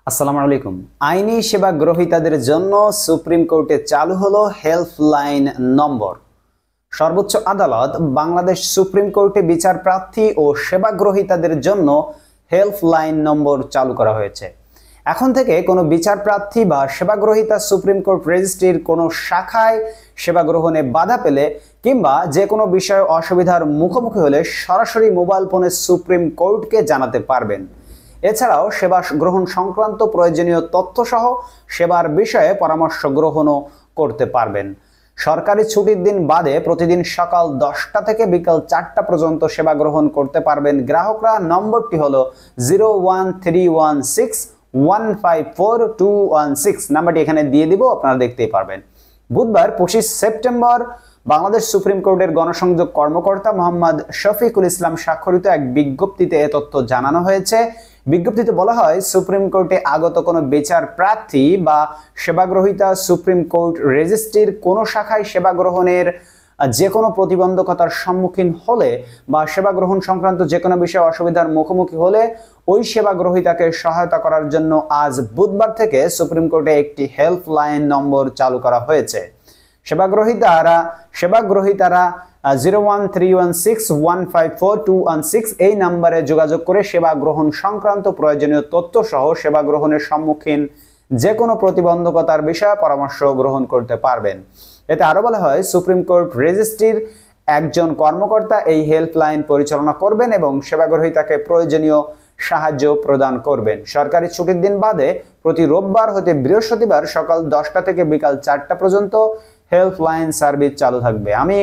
আসসালামু আলাইকুম। আইনি সেবা গ্রহীতাদের জন্য সুপ্রিম কোর্টে চালু হলো হেল্পলাইন নম্বর। সর্বোচ্চ আদালত বাংলাদেশ সুপ্রিম কোর্টে বিচার প্রার্থী ও সেবা গ্রহীতাদের জন্য হেল্পলাইন নম্বর চালু করা হয়েছে। এখন থেকে কোনো বিচার প্রার্থী বা সেবা গ্রহীতা সুপ্রিম কোর্ট রেজিস্ট্রির কোনো শাখায় সেবা গ্রহণে বাধা পেলে কিংবা যে কোনো বিষয়ে অসুবিধার মুখোমুখি হলে সরাসরি মোবাইল ফোনে সুপ্রিম কোর্টকে জানাতে পারবেন। এছাড়াও সেবা গ্রহণ সংক্রান্ত প্রয়োজনীয় তথ্য সহ সেবার বিষয়ে পরামর্শ গ্রহণও করতে পারবেন। সরকারি ছুটির দিন বাদে প্রতিদিন সকাল 10টা থেকে বিকাল 4টা পর্যন্ত সেবা গ্রহণ করতে পারবেন গ্রাহকরা। নম্বরটি হলো 01316154216। নাম্বারটি এখানে দিয়ে দিব, আপনারা দেখতেই পারবেন। বুধবার 25 সেপ্টেম্বর বাংলাদেশ সুপ্রিম কোর্টের গণসংযোগ কর্মকর্তা মোহাম্মদ শফিকুল ইসলাম স্বাক্ষরিত এক বিজ্ঞপ্তিতে এ তথ্য জানানো হয়েছে। বিজ্ঞপ্তিতে বলা হয়, সুপ্রিম কোর্টে আগত কোনো বিচার প্রার্থী বা সেবাগ্রহীতা সুপ্রিম কোর্ট রেজিস্ট্রির কোনো শাখায় সেবা গ্রহণের যে কোনো প্রতিবন্ধকতার সম্মুখীন হলে বা সেবা গ্রহণ সংক্রান্ত যে কোনো বিষয়ে অসুবিধার মুখোমুখি হলে ওই সেবা গ্রহীতাকে সহায়তা করার জন্য আজ বুধবার থেকে সুপ্রিম কোর্টে একটি হেল্পলাইন নম্বর চালু করা হয়েছে। সেবাগ্রহীতারা 01316154216 এই নম্বরে যোগাযোগ করে সেবা গ্রহণ সংক্রান্ত প্রয়োজনীয় তথ্য সহ সেবা গ্রহণের সম্মুখীন যে কোনো প্রতিবন্ধকতার বিষয়ে পরামর্শ গ্রহণ করতে পারবেন। এতে আরো বলা হয়, সুপ্রিম কোর্ট রেজিস্ট্রির একজন কর্মকর্তা এই হেল্পলাইন পরিচালনা করবেন এবং সেবা গ্রহীতাকে প্রয়োজনীয় সাহায্য প্রদান করবেন। সরকারি ছুটির দিন বাদে প্রতি রোববার হতে বৃহস্পতিবার সকাল 10টা থেকে বিকাল 4টা পর্যন্ত হেল্পলাইন সার্ভিস চালু থাকবে। আমি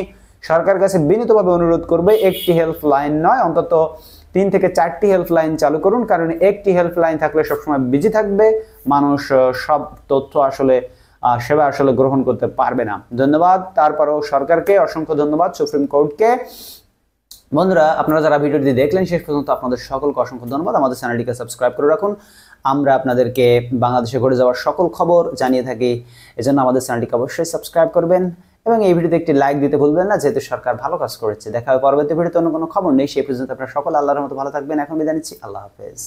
সরকারের কাছে বিনীতভাবে অনুরোধ করব, একটি হেল্পলাইন নয়, অন্তত 3 থেকে 4টি হেল্পলাইন চালু করুন, কারণ একটি হেল্পলাইন থাকলে সবসময় বিজি থাকবে, মানুষ সব তথ্য সেবা গ্রহণ করতে পারবে না। ধন্যবাদ তারপরেও সরকারকে, অসংখ্য ধন্যবাদ সুপ্রিম কোর্টকে। বন্ধুরা, আপনারা যারা ভিডিওটি দেখলেন শেষ পর্যন্ত, আপনাদের সকলকে অসংখ্য ধন্যবাদ। আমাদের চ্যানেলটিকে সাবস্ক্রাইব করে রাখুন। আমরা আপনাদেরকে বাংলাদেশে ঘটে যাওয়ার সকল খবর জানিয়ে থাকি, এজন্য আমাদের চ্যানেলটিকে অবশ্যই সাবস্ক্রাইব করবেন এবং এই ভিডিওতে একটি লাইক দিতে ভুলবেন না, যেহেতু সরকার ভালো কাজ করেছে। দেখা হবে পরবর্তী ভিডিওতে। অন্য কোনো খবর নেই, সেই পর্যন্ত আপনারা সকল আল্লাহর মতো ভালো থাকবেন। এখন বিদায় নিচ্ছি, আল্লাহ হাফেজ।